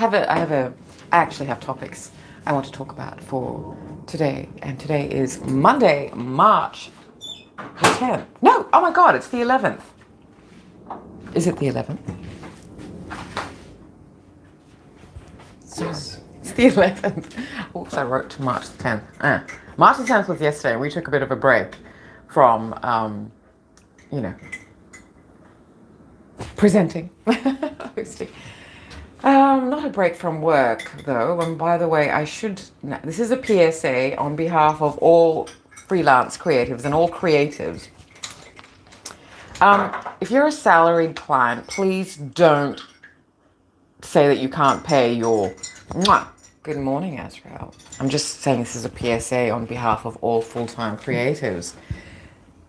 I actually have topics I want to talk about for today, and today is Monday, March the 10th. No, oh my God, it's the 11th. Is it the 11th? Yes. It's the 11th. Oops, I wrote to March the 10th. March the 10th was yesterday. We took a bit of a break from, presenting, hosting. Not a break from work, though. And by the way, this is a PSA on behalf of all freelance creatives and all creatives. If you're a salaried client, please don't say that you can't pay your... Good morning, Azrael. I'm just saying this is a PSA on behalf of all full-time creatives.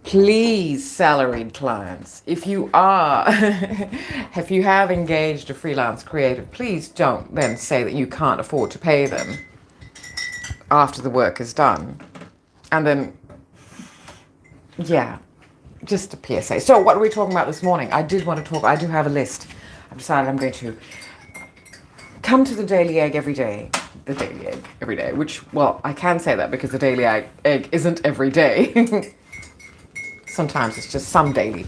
Please, salaried clients, if you have engaged a freelance creative, please don't then say that you can't afford to pay them after the work is done. And then, yeah, just a PSA. So what are we talking about this morning? I do have a list. I've decided I'm going to come to the Daily Egg every day. The Daily Egg every day, which, well, I can say that because the Daily Egg isn't every day. Sometimes it's just some daily.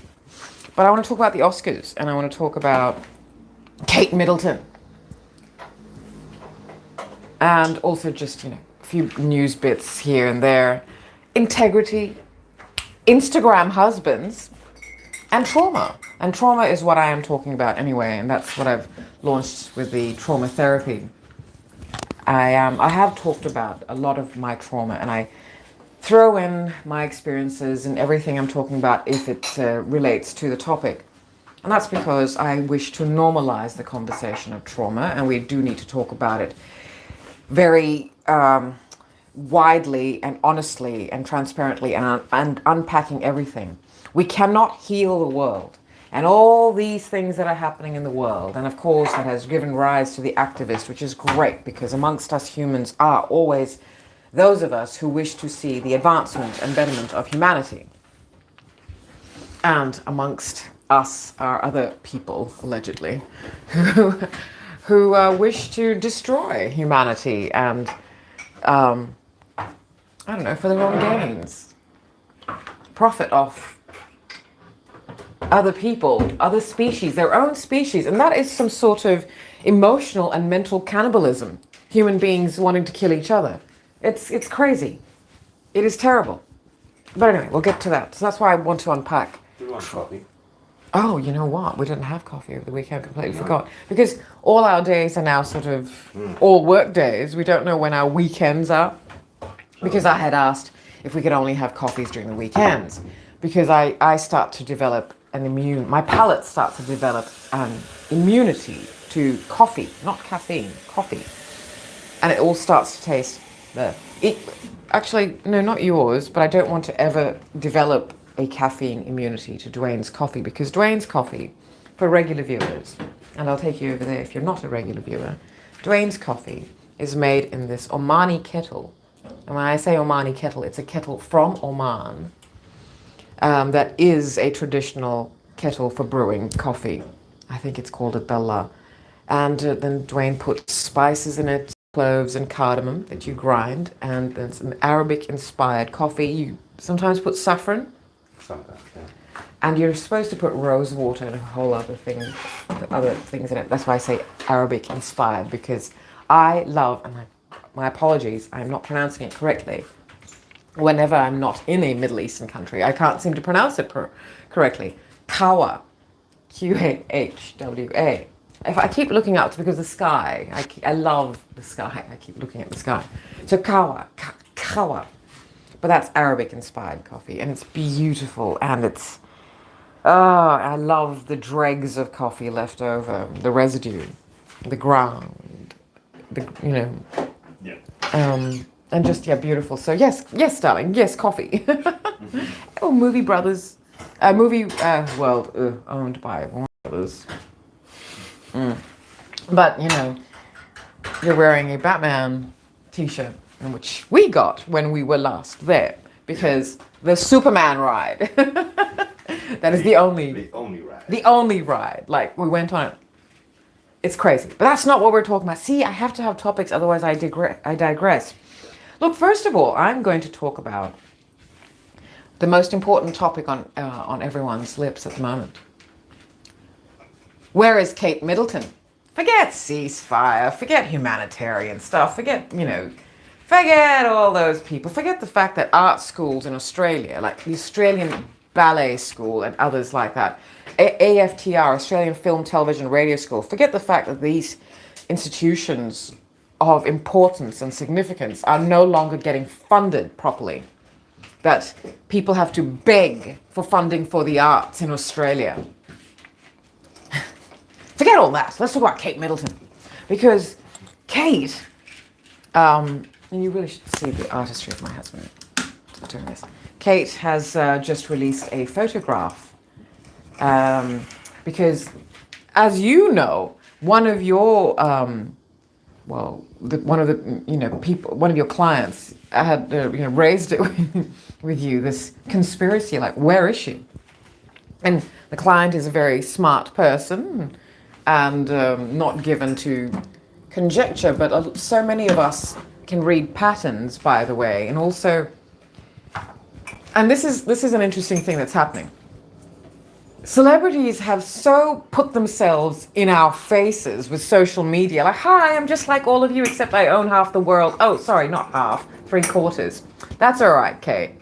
But I want to talk about the Oscars, and I want to talk about Kate Middleton. And also just, a few news bits here and there. Integrity, Instagram husbands, and trauma. And trauma is what I am talking about anyway, and that's what I've launched with the trauma therapy. I have talked about a lot of my trauma, and I throw in my experiences and everything I'm talking about if it relates to the topic. And that's because I wish to normalize the conversation of trauma, and we do need to talk about it very widely and honestly and transparently and unpacking everything. We cannot heal the world and all these things that are happening in the world. And of course, that has given rise to the activist, which is great because amongst us humans are always those of us who wish to see the advancement and betterment of humanity. And amongst us are other people, allegedly, who wish to destroy humanity and, I don't know, for their own gains. Profit off other people, other species, their own species. And that is some sort of emotional and mental cannibalism. Human beings wanting to kill each other. It's crazy. It is terrible. But anyway, we'll get to that. So that's why I want to unpack. Do you want coffee? Oh, you know what? We didn't have coffee over the weekend. Completely forgot. Because all our days are now sort of all work days. We don't know when our weekends are. Because I had asked if we could only have coffees during the weekends. Because I start to develop my palate starts to develop an immunity to coffee, not caffeine, coffee. And it all starts to taste... Actually, no, not yours, but I don't want to ever develop a caffeine immunity to Dwayne's coffee, because Dwayne's coffee, for regular viewers, and I'll take you over there if you're not a regular viewer, Dwayne's coffee is made in this Omani kettle. And when I say Omani kettle, it's a kettle from Oman that is a traditional kettle for brewing coffee. I think it's called a Bella. And then Dwayne puts spices in it, cloves and cardamom that you grind, and then some Arabic-inspired coffee. You sometimes put saffron. Sometimes, yeah. And you're supposed to put rose water and a whole other things in it. That's why I say Arabic-inspired, because I love, and my apologies, I'm not pronouncing it correctly. Whenever I'm not in a Middle Eastern country, I can't seem to pronounce it correctly. Kawa, Qahwa. If I keep looking up, it's because the sky. I love the sky. I keep looking at the sky. So kawa. But that's Arabic-inspired coffee, and it's beautiful, and it's... I love the dregs of coffee left over, the residue, the ground, Yeah. And just, beautiful. So yes, darling, yes, coffee. Oh, movie brothers, world owned by Warner Brothers. But, you're wearing a Batman t-shirt, which we got when we were last there, because the Superman ride, that is the only ride. Like, we went on it It's crazy. But that's not what we're talking about. See, I have to have topics, otherwise I digress. Look, first of all, I'm going to talk about the most important topic on everyone's lips at the moment. Where is Kate Middleton? Forget ceasefire, forget humanitarian stuff, forget all those people. Forget the fact that art schools in Australia, like the Australian Ballet School and others like that, AFTR, Australian Film, Television, Radio School, forget the fact that these institutions of importance and significance are no longer getting funded properly. That people have to beg for funding for the arts in Australia. Forget all that. Let's talk about Kate Middleton. Because Kate, and you really should see the artistry of my husband doing this. Kate has just released a photograph. Because, as you know, one of your one of your clients had raised it with you, this conspiracy, like, where is she? And the client is a very smart person and not given to conjecture, but so many of us can read patterns, by the way, and also, and this is an interesting thing that's happening. Celebrities have so put themselves in our faces with social media. Like, hi, I'm just like all of you, except I own half the world. Oh, sorry, not half, 3/4. That's all right, Kate.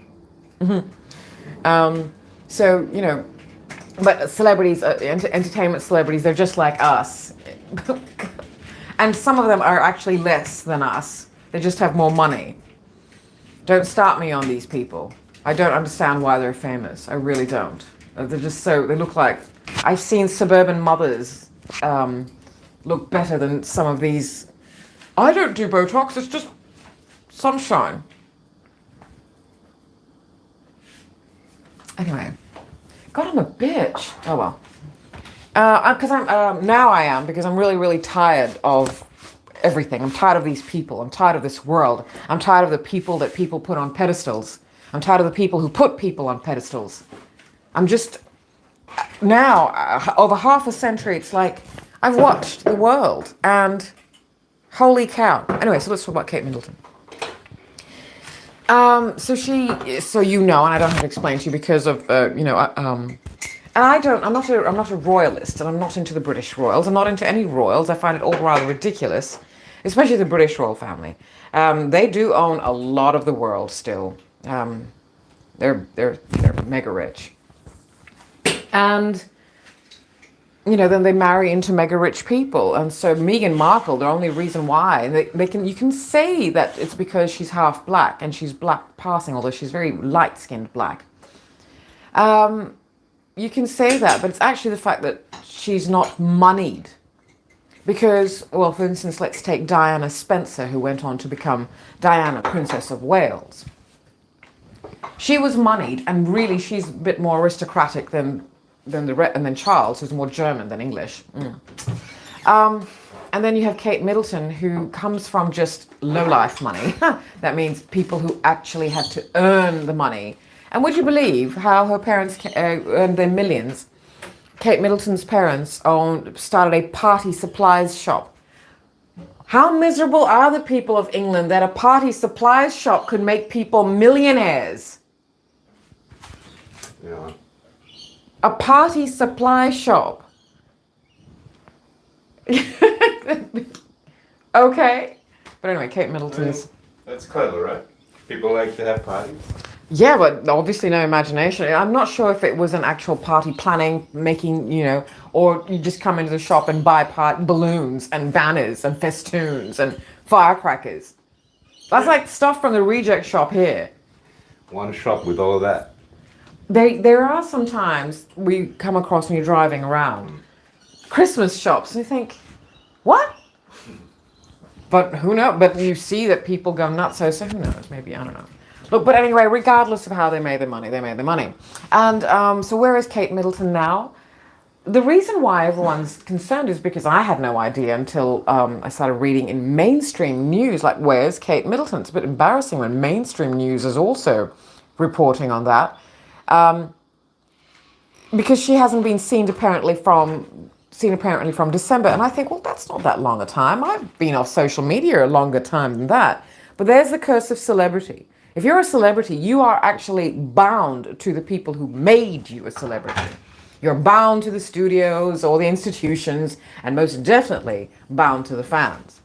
So, but celebrities, entertainment celebrities, they're just like us. And some of them are actually less than us. They just have more money. Don't start me on these people. I don't understand why they're famous. I really don't. They're just they look like, I've seen suburban mothers look better than some of these. I don't do Botox, it's just sunshine. Anyway, God, I'm a bitch. Oh well. Because I'm really, really tired of everything. I'm tired of these people. I'm tired of this world. I'm tired of the people that people put on pedestals. I'm tired of the people who put people on pedestals. I'm just, now, over half a century, it's like, I've watched the world, and holy cow. Anyway, so let's talk about Kate Middleton. So and I don't have to explain to you because of, and I'm not a royalist, and I'm not into the British royals. I'm not into any royals. I find it all rather ridiculous, especially the British royal family. They do own a lot of the world still. They're mega rich. And, then they marry into mega rich people. And so Meghan Markle, the only reason why, you can say that it's because she's half black and she's black passing, although she's very light-skinned black. You can say that, but it's actually the fact that she's not moneyed. Because, well, for instance, let's take Diana Spencer, who went on to become Diana, Princess of Wales. She was moneyed, and really she's a bit more aristocratic than Charles, who's more German than English. And then you have Kate Middleton, who comes from just low-life money. That means people who actually had to earn the money. And would you believe how her parents earned their millions? Kate Middleton's parents started a party supplies shop. How miserable are the people of England that a party supplies shop could make people millionaires? Yeah. A party supply shop. Okay. But anyway, Kate Middleton's. That's clever, right? People like to have parties. Yeah, but obviously no imagination. I'm not sure if it was an actual party planning, making, or you just come into the shop and buy balloons and banners and festoons and firecrackers. That's like stuff from the reject shop here. One shop with all of that. There are sometimes we come across when you're driving around Christmas shops and you think, what? But who knows? But you see that people go nuts, so who knows? Maybe, I don't know. Look, but anyway, regardless of how they made their money, they made their money. And so where is Kate Middleton now? The reason why everyone's concerned is because I had no idea until I started reading in mainstream news, like, where's Kate Middleton? It's a bit embarrassing when mainstream news is also reporting on that. Because she hasn't been seen apparently from seen apparently from December. And I think, well, that's not that long a time. I've been off social media a longer time than that. But there's the curse of celebrity. If you're a celebrity, you are actually bound to the people who made you a celebrity. You're bound to the studios or the institutions, and most definitely bound to the fans.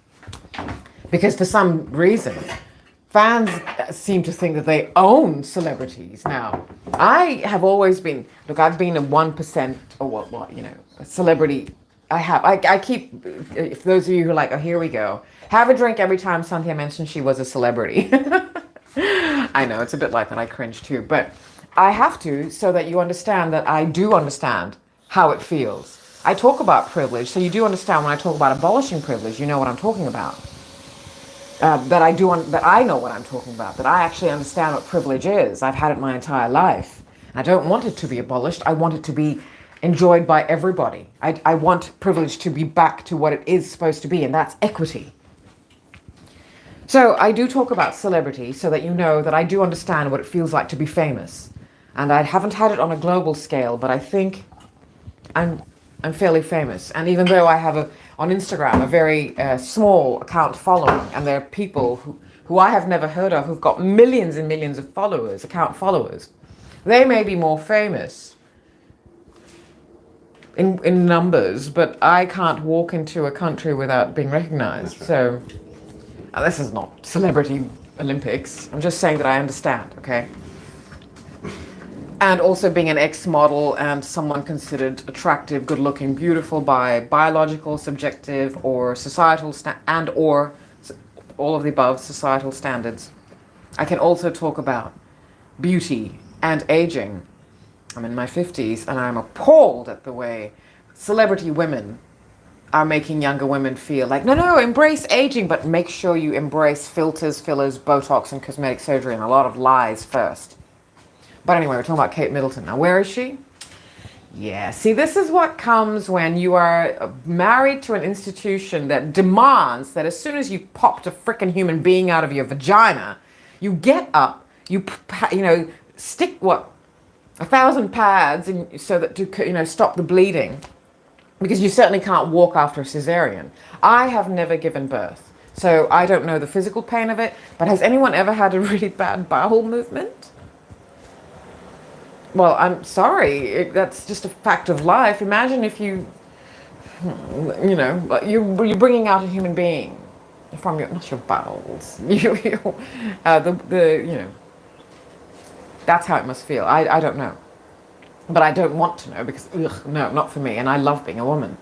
Because for some reason, fans seem to think that they own celebrities now. I have always been, look, I've been a 1% or what, a celebrity. I keep, if those of you who are like, oh, here we go, have a drink every time Cynthia mentions she was a celebrity. I know, it's a bit like that. I cringe too. But I have to, so that you understand that I do understand how it feels. I talk about privilege, so you do understand when I talk about abolishing privilege, you know what I'm talking about. That I know what I'm talking about, that I actually understand what privilege is. I've had it my entire life. I don't want it to be abolished. I want it to be enjoyed by everybody. I want privilege to be back to what it is supposed to be, and that's equity. So I do talk about celebrity so that you know that I do understand what it feels like to be famous. And I haven't had it on a global scale, but I think I'm fairly famous. And even though I have on Instagram a very small account following, and there are people who I have never heard of who've got millions and millions of followers, account followers, they may be more famous in numbers, but I can't walk into a country without being recognized. Right. So this is not celebrity Olympics. I'm just saying that I understand, okay? And also being an ex-model and someone considered attractive, good-looking, beautiful by biological, subjective, or societal or all of the above societal standards. I can also talk about beauty and aging. I'm in my 50s and I'm appalled at the way celebrity women are making younger women feel like, no, embrace aging, but make sure you embrace filters, fillers, Botox, and cosmetic surgery, and a lot of lies first. But anyway, we're talking about Kate Middleton. Now, where is she? Yeah, see, this is what comes when you are married to an institution that demands that as soon as you popped a frickin' human being out of your vagina, you get up, you stick 1,000 pads so that to stop the bleeding. Because you certainly can't walk after a cesarean. I have never given birth, so I don't know the physical pain of it, but has anyone ever had a really bad bowel movement? Well, I'm sorry, that's just a fact of life. Imagine if you're bringing out a human being from not your bowels, that's how it must feel. I don't know. But I don't want to know because, no, not for me. And I love being a woman.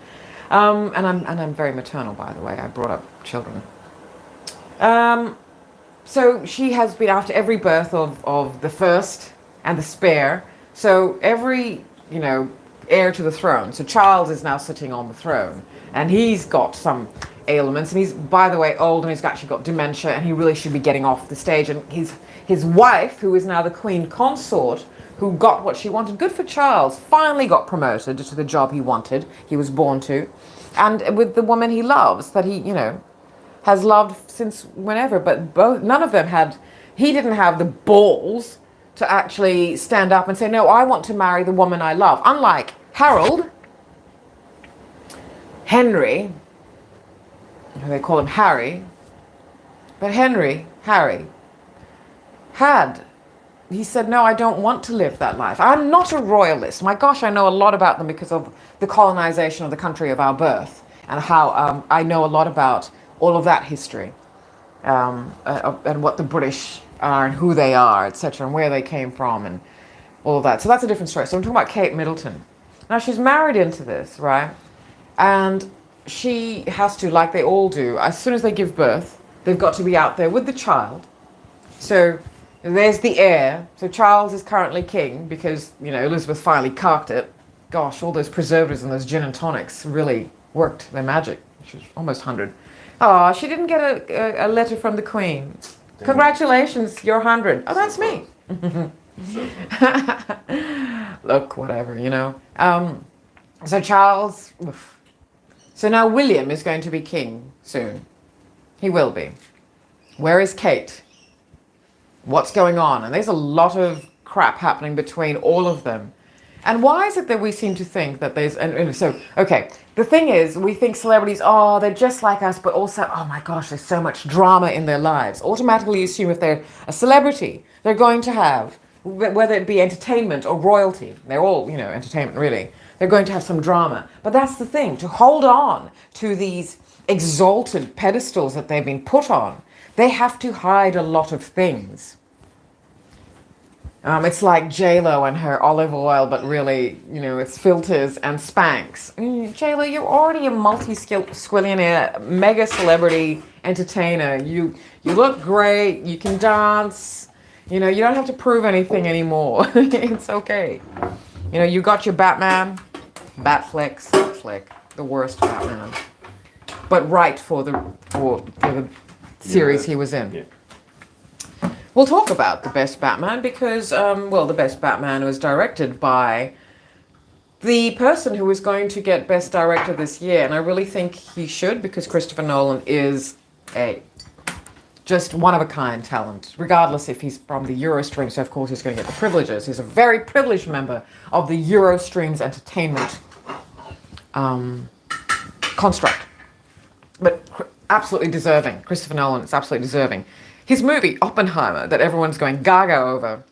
And I'm very maternal, by the way. I brought up children. So she has been after every birth of the first and the spare. So every, heir to the throne. So Charles is now sitting on the throne. And he's got some ailments. And he's, by the way, old and he's actually got dementia. And he really should be getting off the stage. And his wife, who is now the queen consort, who got what she wanted. Good for Charles. Finally got promoted to the job he wanted, he was born to. And with the woman he loves, that he, has loved since whenever. But none of them he didn't have the balls to actually stand up and say, no, I want to marry the woman I love. Unlike Henry, they call him Harry, but Harry, he said, no, I don't want to live that life. I'm not a royalist. My gosh, I know a lot about them because of the colonization of the country of our birth and how I know a lot about all of that history and what the British are and who they are, etc., and where they came from and all of that. So that's a different story. So I'm talking about Kate Middleton. Now, she's married into this, right? And she has to, like they all do, as soon as they give birth, they've got to be out there with the child. So there's the heir. So Charles is currently king because, Elizabeth finally carked it. Gosh, all those preservatives and those gin and tonics really worked their magic. She was almost 100. Oh, she didn't get a letter from the Queen. Congratulations, you're 100. Oh, that's me. Look, whatever, So Charles... So now William is going to be king soon. He will be. Where is Kate? What's going on? And there's a lot of crap happening between all of them. And why is it that we seem to think that there's... the thing is, we think celebrities, oh, they're just like us, but also, oh my gosh, there's so much drama in their lives. Automatically assume if they're a celebrity, they're going to have, whether it be entertainment or royalty, they're all, entertainment really, they're going to have some drama. But that's the thing, to hold on to these exalted pedestals that they've been put on, they have to hide a lot of things. It's like J-Lo and her olive oil, but really, it's filters and Spanx. J-Lo, you're already a multi-squillionaire, mega celebrity entertainer. You look great. You can dance. You don't have to prove anything anymore. It's okay. You got your Batman, Batfleck, flick, the worst Batman, but right for the series he was in. Yeah. We'll talk about the best Batman because, the best Batman was directed by the person who was going to get Best Director this year, and I really think he should because Christopher Nolan is just one-of-a-kind talent, regardless if he's from the Eurostream, so of course he's going to get the privileges. He's a very privileged member of the Eurostream's entertainment construct, but absolutely deserving. Christopher Nolan is absolutely deserving. His movie, Oppenheimer, that everyone's going gaga over.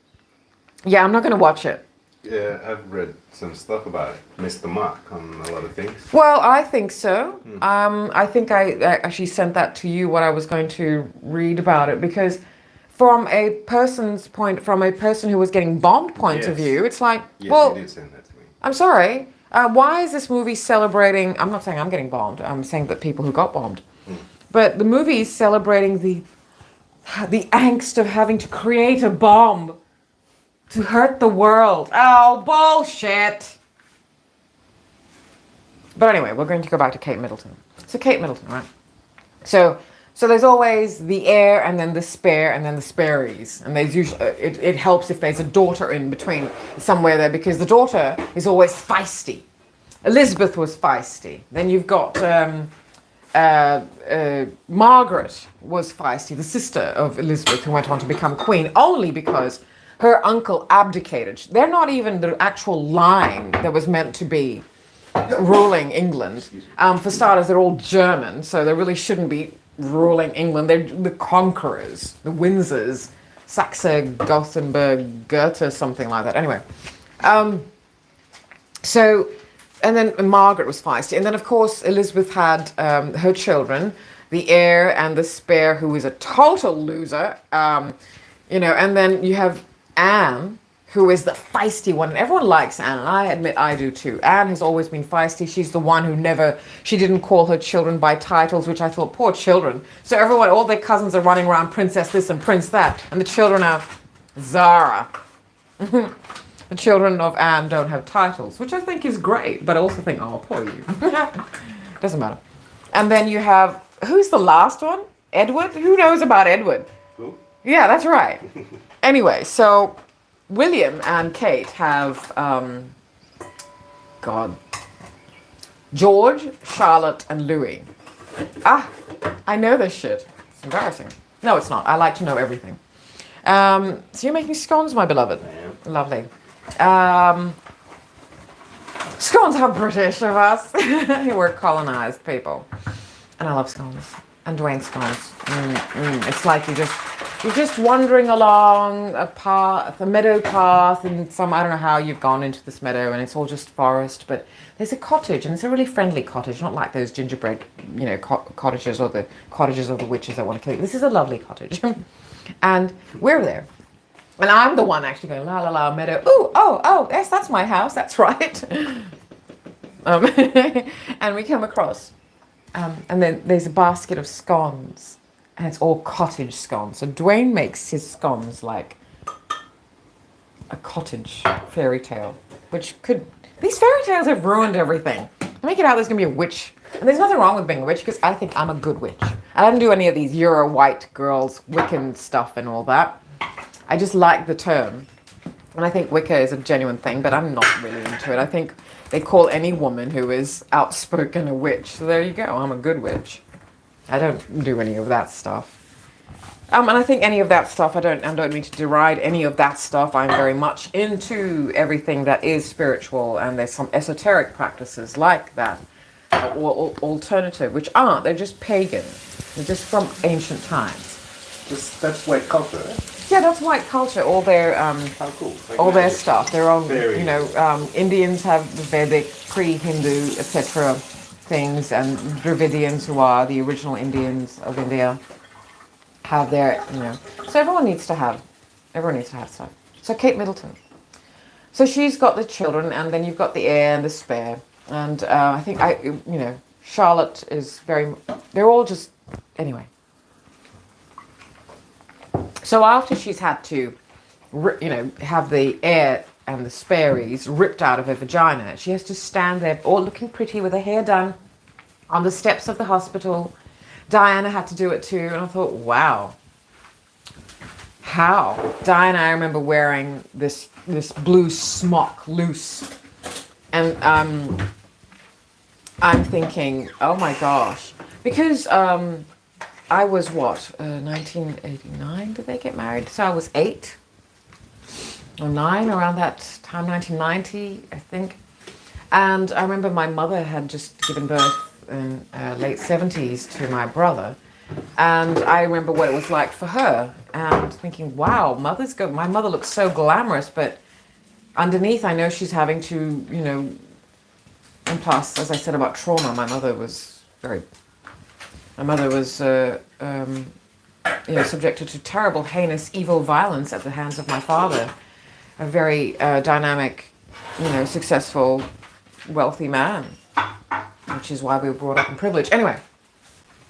Yeah, I'm not going to watch it. Yeah, I've read some stuff about it. Missed the mark on a lot of things. Well, I think so. I think I actually sent that to you, what I was going to read about it, because from a person who was getting bombed point of view, it's like, you did send that to me. I'm sorry. Why is this movie celebrating? I'm not saying I'm getting bombed. I'm saying that people who got bombed. But the movie is celebrating the angst of having to create a bomb to hurt the world. Oh, bullshit. But anyway, we're going to go back to Kate Middleton. So Kate Middleton, right? So there's always the heir and then the spare and then the spareys. And there's usually, it helps if there's a daughter in between somewhere there because the daughter is always feisty. Elizabeth was feisty. Then you've got Margaret was feisty, the sister of Elizabeth, who went on to become queen only because her uncle abdicated. They're not even the actual line that was meant to be ruling England. For starters, they're all German, so they really shouldn't be ruling England. They're the conquerors, the Windsors, Saxe, Gothenburg, Goethe, something like that. Anyway, and then Margaret was feisty. And then, of course, Elizabeth had her children, the heir and the spare, who is a total loser. And then you have Anne, who is the feisty one. And everyone likes Anne, and I admit I do too. Anne has always been feisty. She's the one who she didn't call her children by titles, which I thought, poor children. So all their cousins are running around princess this and prince that. And the children are Zara. The children of Anne don't have titles, which I think is great, but I also think, oh, poor you. Doesn't matter. And then you have, who's the last one? Edward? Who knows about Edward? Who? Yeah, that's right. Anyway, so William and Kate have, George, Charlotte, and Louis. I know this shit. It's embarrassing. No, it's not. I like to know everything. So you're making scones, my beloved. Lovely. Scones are British of us. We're colonized people. And I love scones. And Dwayne scones. It's like you're just wandering along a path, a meadow path, and I don't know how you've gone into this meadow, and it's all just forest, but there's a cottage, and it's a really friendly cottage, not like those gingerbread, cottages or the cottages of the witches that want to kill you. This is a lovely cottage. And we're there. And I'm the one actually going, la la la, meadow. Ooh, oh, yes, that's my house. That's right. And we come across, and then there's a basket of scones, and it's all cottage scones. So Dwayne makes his scones like a cottage fairy tale, these fairy tales have ruined everything. I make it out there's gonna be a witch, and there's nothing wrong with being a witch because I think I'm a good witch. I don't do any of these Euro white girls, Wiccan stuff and all that. I just like the term. And I think Wicca is a genuine thing, but I'm not really into it. I think they call any woman who is outspoken a witch. So there you go. I'm a good witch. I don't do any of that stuff. And I think any of that stuff, I don't mean to deride any of that stuff. I'm very much into everything that is spiritual, and there's some esoteric practices like that. alternative, which aren't. They're just pagan. They're just from ancient times. That's white culture, eh? Yeah, that's white culture. All their How cool. Like all their magic. stuff. Their own, Very Indians have the Vedic, pre-Hindu, etc. things, and Dravidians, who are the original Indians of India, have their, So everyone needs to have stuff. So Kate Middleton. So she's got the children, and then you've got the heir and the spare, and I think Charlotte is very. They're all just anyway. So after she's had to, have the heir and the spares ripped out of her vagina, she has to stand there all looking pretty with her hair done on the steps of the hospital. Diana had to do it too, and I thought, wow. How? Diana, I remember wearing this blue smock, loose, and I'm thinking, oh my gosh, because I was 1989 did they get married? So I was 8 or 9 around that time, 1990, I think. And I remember my mother had just given birth in late 70s to my brother. And I remember what it was like for her, and thinking, wow, my mother looks so glamorous, but underneath I know she's having to, and plus, as I said about trauma, my mother was subjected to terrible, heinous, evil violence at the hands of my father, a very dynamic, successful, wealthy man, which is why we were brought up in privilege. Anyway,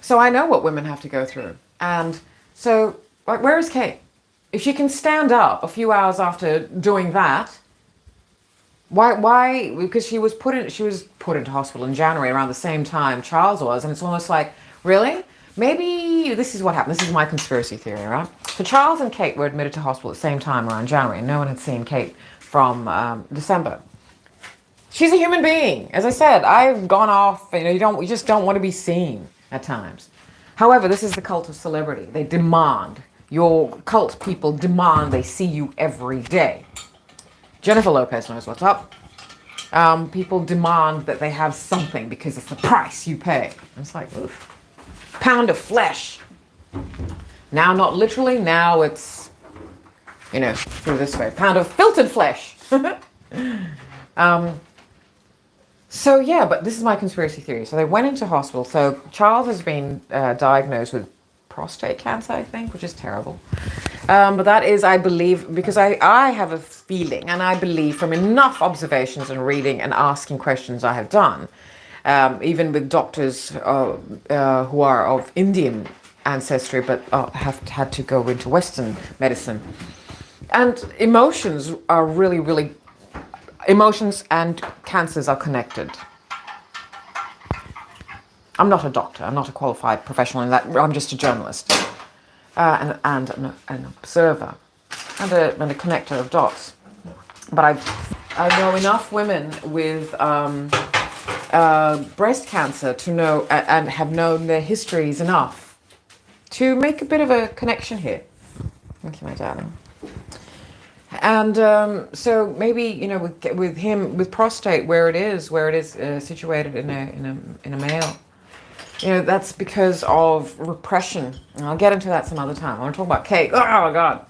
so I know what women have to go through. And so, where is Kate? If she can stand up a few hours after doing that, why? Because she was put into hospital in January around the same time Charles was, and it's almost like, really? Maybe this is what happened. This is my conspiracy theory, right? So Charles and Kate were admitted to hospital at the same time around January, and no one had seen Kate from December. She's a human being. As I said, I've gone off, you just don't want to be seen at times. However, this is the cult of celebrity. They demand, your cult people demand they see you every day. Jennifer Lopez knows what's up. People demand that they have something because it's the price you pay. It's like, oof. Pound of flesh. Now, not literally, now it's, through this way, pound of filtered flesh. So yeah, but this is my conspiracy theory. So they went into hospital. So Charles has been diagnosed with prostate cancer, I think, which is terrible. But that is, I believe, because I have a feeling, and I believe from enough observations and reading and asking questions I have done, even with doctors who are of Indian ancestry but have had to go into Western medicine. And emotions are really, really, emotions and cancers are connected. I'm not a doctor, I'm not a qualified professional in that, I'm just a journalist and an observer and a connector of dots. But I know enough women with breast cancer to know and have known their histories enough to make a bit of a connection here. Thank you, my darling. And so maybe with him with prostate where it is situated in a male, that's because of repression. And I'll get into that some other time. I want to talk about Kate. Oh God.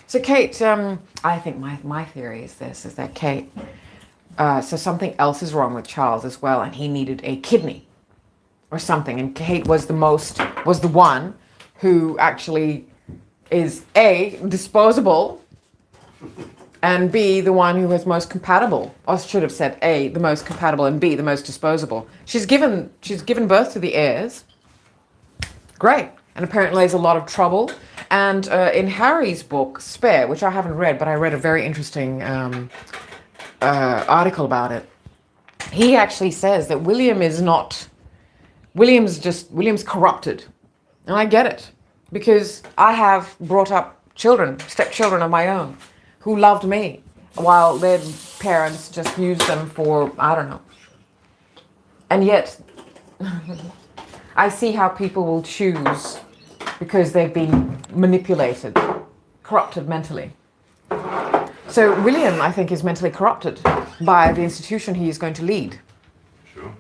So Kate, I think my theory is that Kate. So something else is wrong with Charles as well, and he needed a kidney or something. And Kate was the one who actually is A, disposable, and B, the one who was most compatible. Or I should have said A, the most compatible, and B, the most disposable. She's given birth to the heirs. Great. And apparently there's a lot of trouble. And in Harry's book, Spare, which I haven't read, but I read a very interesting article about it. He actually says that William's corrupted. And I get it. Because I have brought up stepchildren of my own, who loved me, while their parents just used them for, I don't know. And yet, I see how people will choose because they've been manipulated, corrupted mentally. So William, I think, is mentally corrupted by the institution he is going to lead. Sure.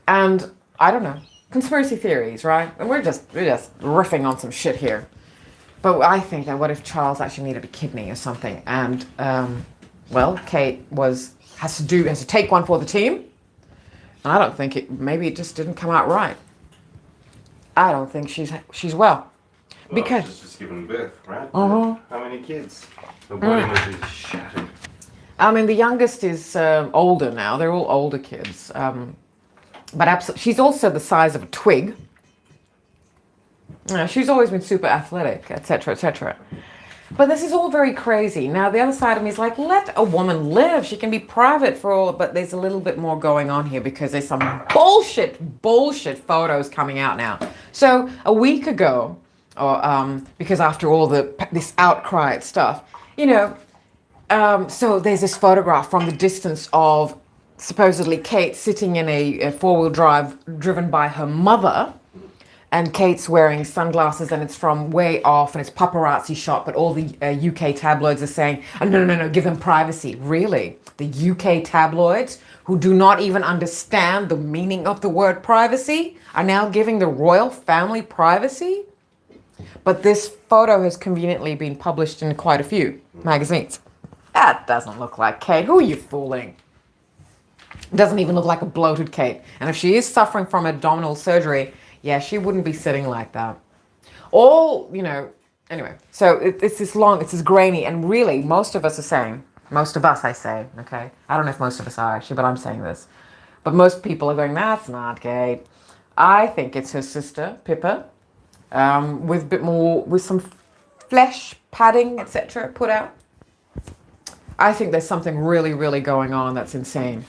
And I don't know, conspiracy theories, right? And we're just riffing on some shit here. But I think that what if Charles actually needed a kidney or something, and well, Kate has to take one for the team. And I don't think maybe it just didn't come out right. I don't think she's well. Because she's just given birth, right? Uh-huh. How many kids? The body must be shattered. I mean, the youngest is older now. They're all older kids. But she's also the size of a twig. She's always been super athletic, etc., etc. But this is all very crazy. Now, the other side of me is like, let a woman live. She can be private for all, but there's a little bit more going on here because there's some bullshit photos coming out now. So a week ago, because after all this outcry and stuff, so there's this photograph from the distance of supposedly Kate sitting in a four-wheel drive driven by her mother. And Kate's wearing sunglasses, and it's from way off, and it's paparazzi shot, but all the UK tabloids are saying, oh, no, give them privacy. Really? The UK tabloids, who do not even understand the meaning of the word privacy, are now giving the royal family privacy? But this photo has conveniently been published in quite a few magazines. That doesn't look like Kate. Who are you fooling? It doesn't even look like a bloated Kate. And if she is suffering from abdominal surgery, yeah, she wouldn't be sitting like that. Anyway, so it's this grainy, and really, most of us are saying, most of us, I say, okay? I don't know if most of us are actually, but I'm saying this. But most people are going, that's not Kate. I think it's her sister, Pippa, with some flesh padding, etc. put out. I think there's something really, really going on that's insane.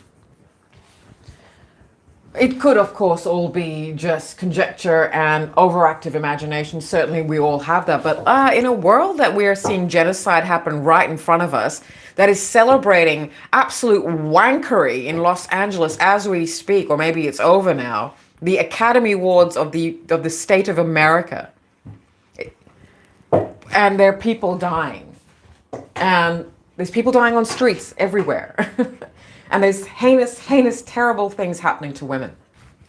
It could, of course, all be just conjecture and overactive imagination. Certainly, we all have that. But in a world that we are seeing genocide happen right in front of us, that is celebrating absolute wankery in Los Angeles as we speak, or maybe it's over now, the Academy Awards of the state of America, and there are people dying, and there's people dying on streets everywhere. And there's heinous, terrible things happening to women.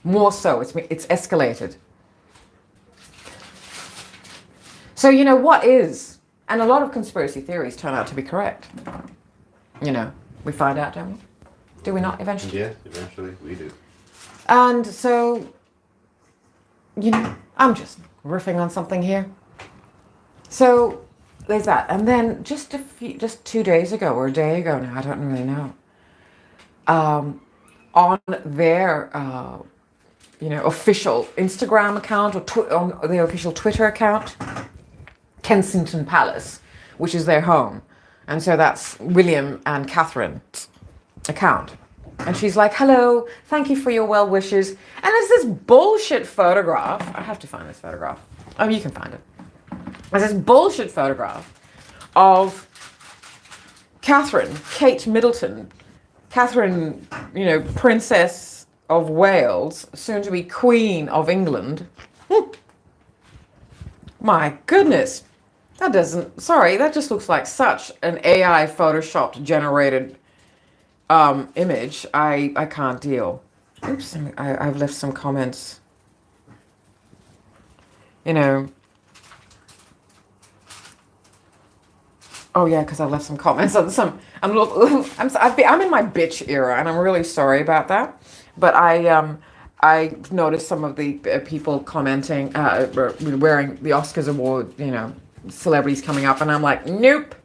More so, it's escalated. So, what is? And a lot of conspiracy theories turn out to be correct. We find out, don't we? Do we not eventually? Yeah, eventually we do. And so, I'm just riffing on something here. So, there's that. And then just 2 days ago, or a day ago now, I don't really know. On their, official Instagram account or on their official Twitter account, Kensington Palace, which is their home. And so that's William and Catherine's account. And she's like, hello, thank you for your well wishes. And there's this bullshit photograph. I have to find this photograph. Oh, you can find it. There's this bullshit photograph of Kate Middleton, Catherine, Princess of Wales, soon to be Queen of England. My goodness. That just looks like such an AI photoshopped generated image. I can't deal. Oops, I've left some comments. Oh yeah, because I left some comments on some. I'm in my bitch era, and I'm really sorry about that. But I noticed some of the people commenting, wearing the Oscars award, celebrities coming up, and I'm like, nope,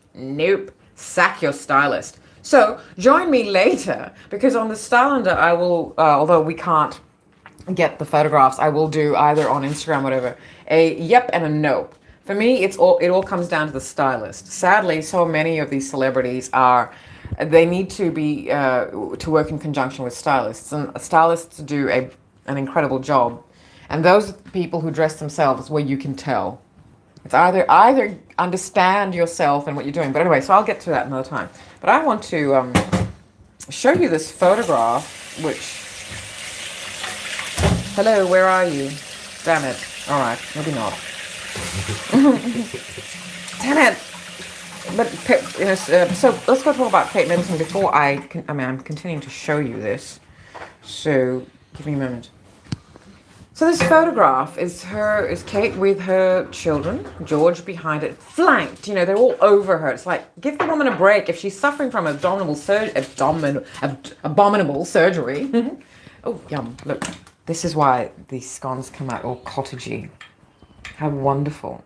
sack your stylist. So join me later, because on the Stylander I will, although we can't get the photographs, I will do either on Instagram, whatever, a yep and a nope. For me, it all comes down to the stylist. Sadly, so many of these celebrities they need to be to work in conjunction with stylists, and stylists do an incredible job. And those are the people who dress themselves where you can tell. It's either understand yourself and what you're doing. But anyway, so I'll get to that another time. But I want to show you this photograph, which. Hello, where are you? Damn it! All right, maybe not. Damn it! But so let's go talk about Kate Middleton before I'm continuing to show you this. So Give me a moment. So this photograph is Kate with her children, George behind it, flanked. You know, they're all over her. It's like, give the woman a break. If she's suffering from abominable surgery. Oh, yum. Look, this is why these scones come out all cottagey. How wonderful.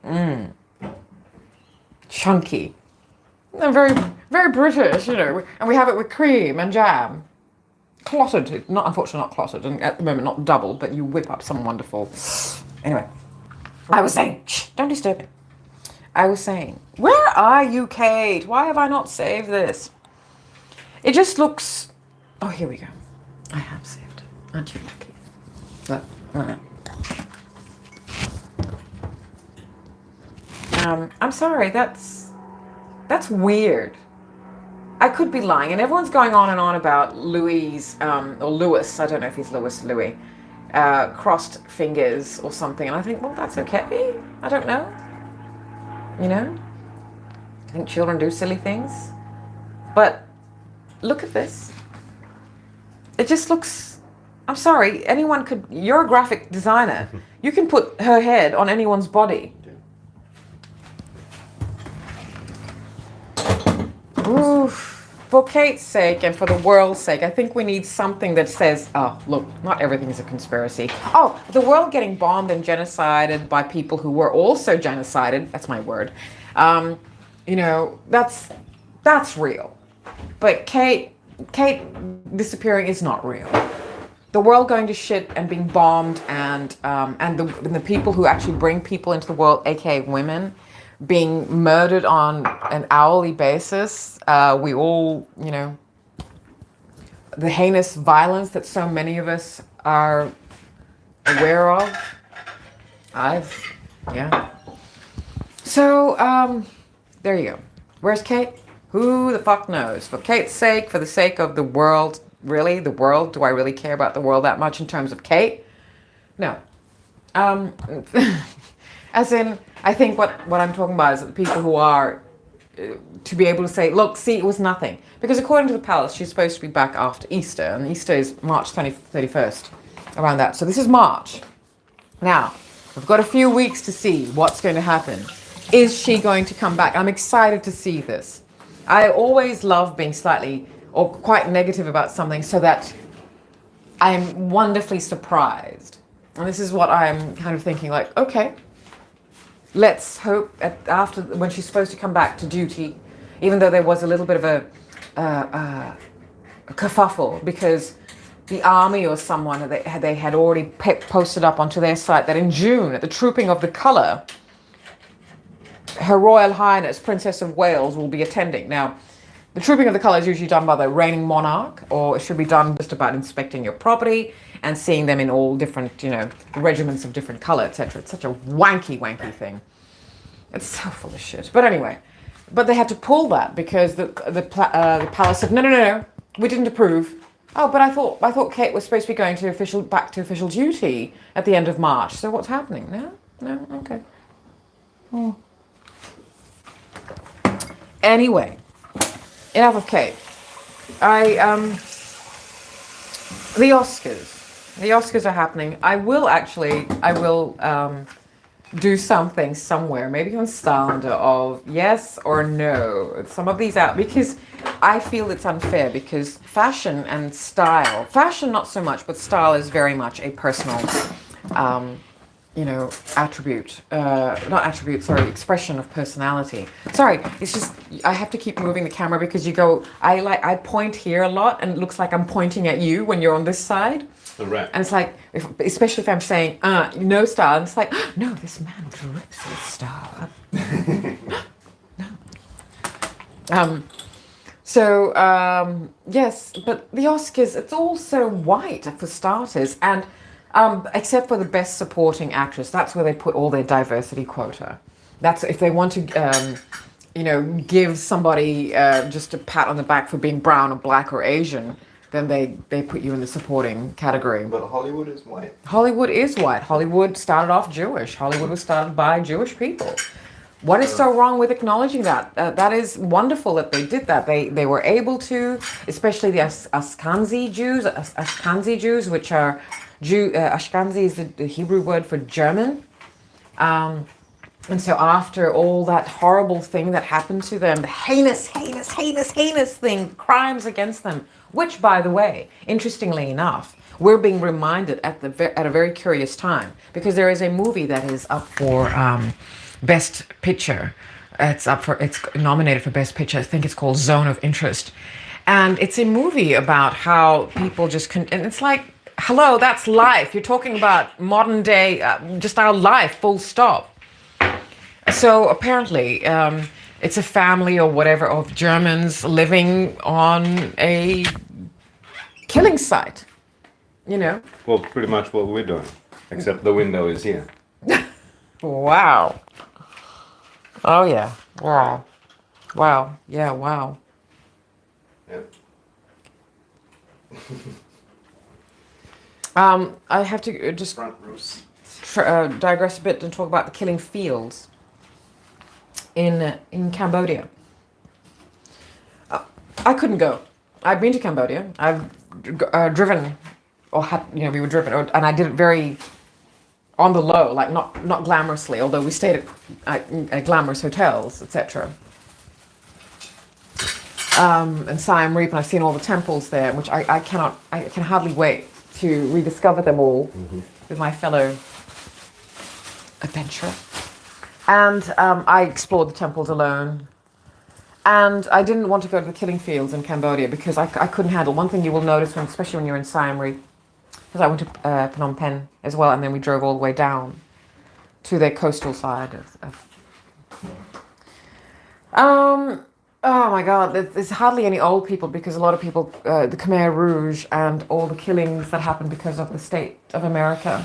Chunky. And very, very British, you know. And we have it with cream and jam. Clotted, unfortunately not clotted, and at the moment not double, but you whip up some wonderful. Anyway, I was saying, shh, don't disturb me. I was saying, where are you, Kate? Why have I not saved this? It just looks. Oh, here we go. I have saved it. Aren't you lucky? Look, I'm sorry. That's weird. I could be lying, and everyone's going on and on about Louis, or Lewis, I don't know if he's Louis, crossed fingers or something, and I think, well, that's okay. I don't know. You know? I think children do silly things. But look at this. It just looks, I'm sorry, anyone could, you're a graphic designer. You can put her head on anyone's body. Oof. For Kate's sake and for the world's sake, I think we need something that says, oh, look, not everything is a conspiracy. Oh, the world getting bombed and genocided by people who were also genocided. That's my word. You know, that's real. But Kate disappearing is not real. The world going to shit and being bombed and the people who actually bring people into the world, aka women, being murdered on an hourly basis. We all, you know, the heinous violence that so many of us are aware of. Yeah. So, there you go. Where's Kate? Who the fuck knows? For Kate's sake, for the sake of the world, really? The world? Do I really care about the world that much in terms of Kate? No. As in, I think what I'm talking about is that the people who are to be able to say, look, see, it was nothing. Because according to the palace, she's supposed to be back after Easter, and Easter is March 31st, around that. So this is March. Now, we've got a few weeks to see what's going to happen. Is she going to come back? I'm excited to see this. I always love being slightly or quite negative about something so that I'm wonderfully surprised. And this is what I'm kind of thinking, like, okay, let's hope after when she's supposed to come back to duty, even though there was a little bit of a kerfuffle because the army or someone they had already posted up onto their site that in June at the Trooping of the Colour, Her Royal Highness Princess of Wales will be attending. Now, the Trooping of the Colour is usually done by the reigning monarch, or it should be done just about inspecting your property and seeing them in all different, you know, regiments of different colour, etc. It's such a wanky thing. It's so full of shit. But anyway, but they had to pull that because the palace said, no, we didn't approve. Oh, but I thought Kate was supposed to be going to back to official duty at the end of March. So what's happening? No, okay. Oh. Anyway, enough of Kate. The Oscars are happening. I will do something somewhere, maybe on Stalander, of yes or no. Some of these out because I feel it's unfair because fashion and style, fashion not so much, but style is very much a personal, expression of personality. Sorry, it's just, I have to keep moving the camera because I point here a lot and it looks like I'm pointing at you when you're on this side. Right. And it's like, especially if I'm saying, no style, and it's like, no, this man drips with style. No. Yes, but the Oscars, it's all so white for starters, and except for the best supporting actress, that's where they put all their diversity quota. That's if they want to, give somebody just a pat on the back for being brown or black or Asian, then they put you in the supporting category. But Hollywood is white. Hollywood is white. Hollywood started off Jewish. Hollywood was started by Jewish people. What is so wrong with acknowledging that? That is wonderful that they did that. They were able to, especially the Ashkenazi Jews, which are Ashkenazi is the Hebrew word for German. And so after all that horrible thing that happened to them, the heinous thing, crimes against them, which, by the way, interestingly enough, we're being reminded at a very curious time, because there is a movie that is up for Best Picture. It's nominated for Best Picture. I think it's called Zone of Interest. And it's a movie about how people and it's like, hello, that's life. You're talking about modern day, just our life, full stop. So apparently, it's a family or whatever of Germans living on a killing site, you know? Well, pretty much what we're doing, except the window is here. Wow. Oh, yeah. Wow. Wow. Yeah, wow. Yep. I have to just Front roofs. digress a bit and talk about the killing fields in Cambodia. I couldn't go. I've been to Cambodia. I've driven, we were driven, and I did it very on the low, like not glamorously, although we stayed at glamorous hotels, etc. And Siam Reap, and I've seen all the temples there, which I can hardly wait to rediscover them all with my fellow adventurer. And I explored the temples alone. And I didn't want to go to the killing fields in Cambodia because I couldn't handle. One thing you will notice, especially when you're in Siam Reap, because I went to Phnom Penh as well, and then we drove all the way down to their coastal side. Oh my God, there's hardly any old people because a lot of people, the Khmer Rouge and all the killings that happened because of the state of America,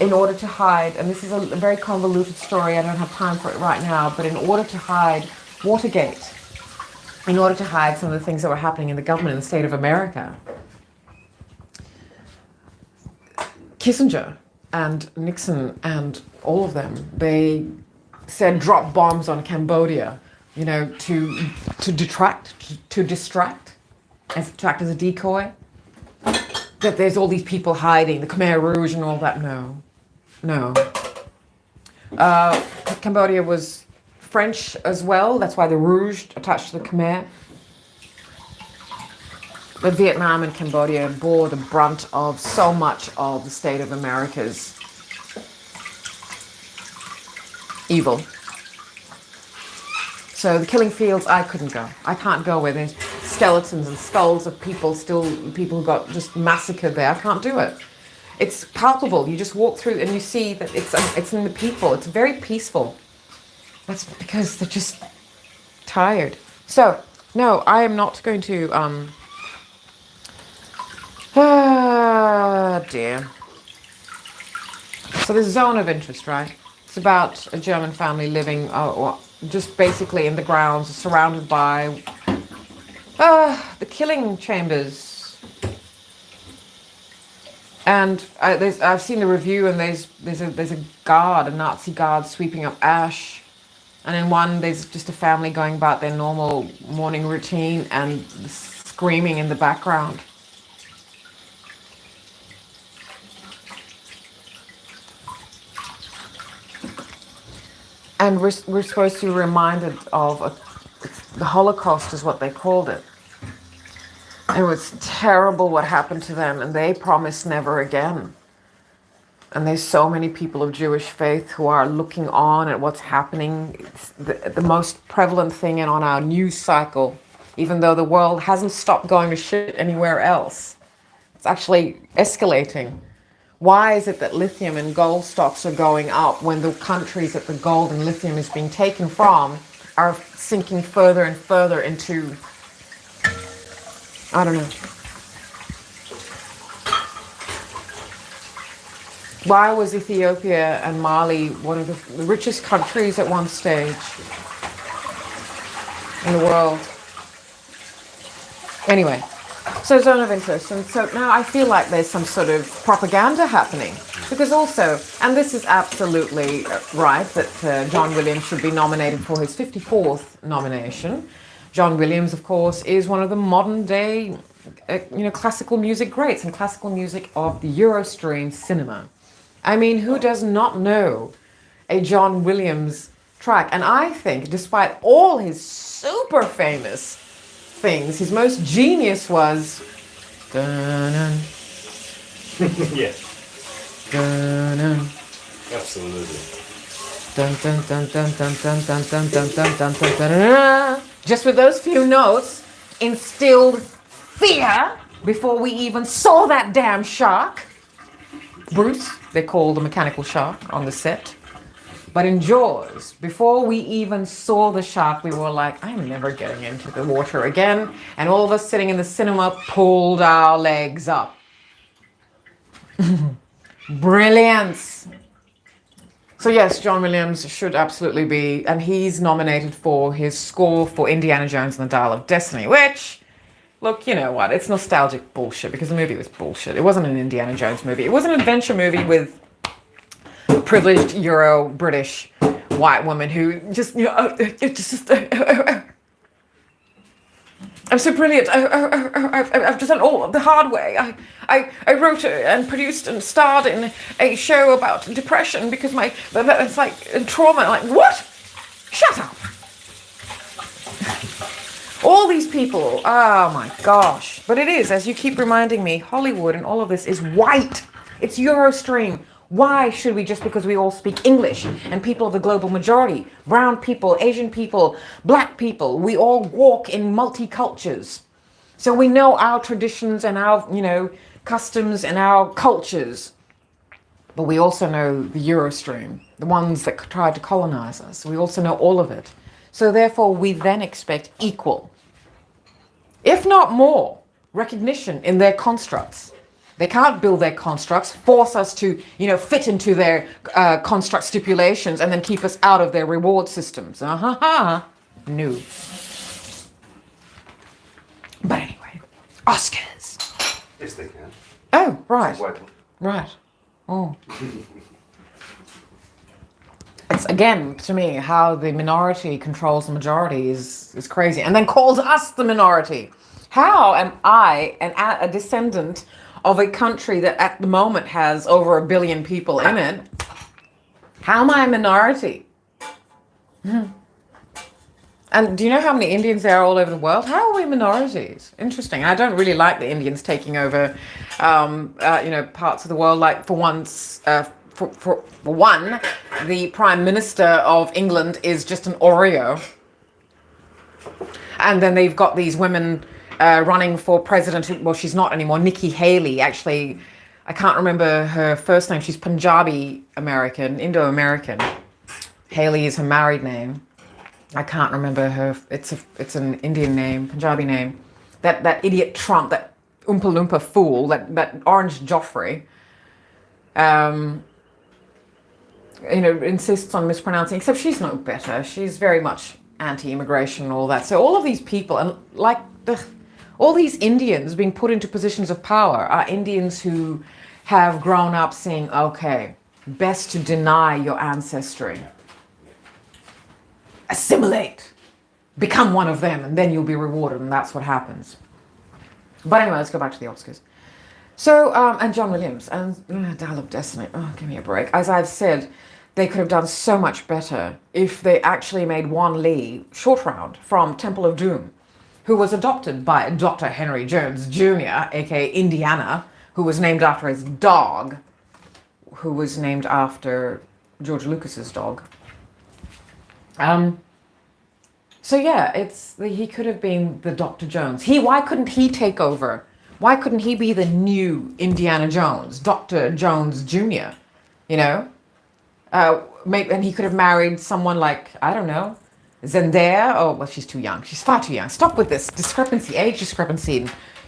in order to hide, and this is a very convoluted story, I don't have time for it right now, but in order to hide Watergate, in order to hide some of the things that were happening in the government in the state of America, Kissinger and Nixon and all of them, they said drop bombs on Cambodia, to distract as a decoy. That there's all these people hiding, the Khmer Rouge and all that. No. Cambodia was French as well. That's why the Rouge attached to the Khmer. But Vietnam and Cambodia bore the brunt of so much of the state of America's evil. So the killing fields, I couldn't go. I can't go where there's skeletons and skulls of people who got just massacred there. I can't do it. It's palpable. You just walk through and you see that it's in the people. It's very peaceful. That's because they're just tired. So, no, I am not going to, dear. So there's Zone of Interest, right? It's about a German family living, just basically in the grounds, surrounded by the killing chambers. And I've seen the review, and there's a guard, a Nazi guard, sweeping up ash. And in one, there's just a family going about their normal morning routine and screaming in the background. And we're supposed to be reminded of the Holocaust is what they called it. It was terrible what happened to them, and they promised never again. And there's so many people of Jewish faith who are looking on at what's happening. It's the most prevalent thing on our news cycle, even though the world hasn't stopped going to shit anywhere else. It's actually escalating. Why is it that lithium and gold stocks are going up when the countries that the gold and lithium is being taken from are sinking further and further into, I don't know. Why was Ethiopia and Mali one of the richest countries at one stage in the world? Anyway, so Zone of Interest. And so now I feel like there's some sort of propaganda happening. Because also, and this is absolutely right, that John Williams should be nominated for his 54th nomination. John Williams, of course, is one of the modern day, classical music greats and classical music of the Eurostream cinema. I mean, who does not know a John Williams track? And I think, despite all his super famous things, his most genius was... Dun-dun, Yes, dun-dun, absolutely. dun, dun, dun, dun, dun, dun, dun, dun, dun, dun, dun, dun, dun, dun. Just with those few notes, instilled fear before we even saw that damn shark. Bruce, they call the mechanical shark on the set. But in Jaws, before we even saw the shark, we were like, I'm never getting into the water again. And all of us sitting in the cinema pulled our legs up. Brilliance. So yes, John Williams should absolutely be, and he's nominated for his score for Indiana Jones and the Dial of Destiny, which, look, you know what, it's nostalgic bullshit because the movie was bullshit. It wasn't an Indiana Jones movie. It was an adventure movie with privileged Euro-British white woman who just, I'm so brilliant. I've just done all the hard way. I wrote and produced and starred in a show about depression because it's like trauma. Like, what? Shut up. All these people. Oh my gosh. But it is, as you keep reminding me, Hollywood and all of this is white. It's Eurostream. Why should we, just because we all speak English and people of the global majority, brown people, Asian people, black people, we all walk in multi-cultures. So we know our traditions and our, customs and our cultures. But we also know the Eurostream, the ones that tried to colonize us. We also know all of it. So therefore, we then expect equal, if not more, recognition in their constructs. They can't build their constructs, force us to, fit into their construct stipulations and then keep us out of their reward systems. No. But anyway, Oscars. Yes, they can. Oh, right. White. Right. Oh. It's, again, to me, how the minority controls the majority is crazy. And then calls us the minority. How am I, a descendant of a country that at the moment has over 1 billion people in it? How am I a minority? And do you know how many Indians there are all over the world? How are we minorities? Interesting. I don't really like the Indians taking over, parts of the world. Like for once, for one, the Prime Minister of England is just an Oreo. And then they've got these women running for president. Well, she's not anymore. Nikki Haley, actually. I can't remember her first name. She's Punjabi American, Indo-American. Haley is her married name. I can't remember her. It's an Indian name, Punjabi name. That idiot Trump, that Oompa Loompa fool, that orange Joffrey, insists on mispronouncing. Except she's no better. She's very much anti-immigration and all that. So all of these people, and all these Indians being put into positions of power are Indians who have grown up saying, okay, best to deny your ancestry. Assimilate. Become one of them, and then you'll be rewarded, and that's what happens. But anyway, let's go back to the Oscars. So, and John Williams, and Dial of Destiny. Oh, give me a break. As I've said, they could have done so much better if they actually made Wan Lee short round from Temple of Doom, who was adopted by Dr. Henry Jones Jr., aka Indiana, who was named after his dog, who was named after George Lucas's dog. So yeah, he could have been the Dr. Jones. Why couldn't he take over? Why couldn't he be the new Indiana Jones, Dr. Jones Jr., and he could have married someone like, I don't know, Zendaya. Oh, well, she's too young. She's far too young. Stop with this age discrepancy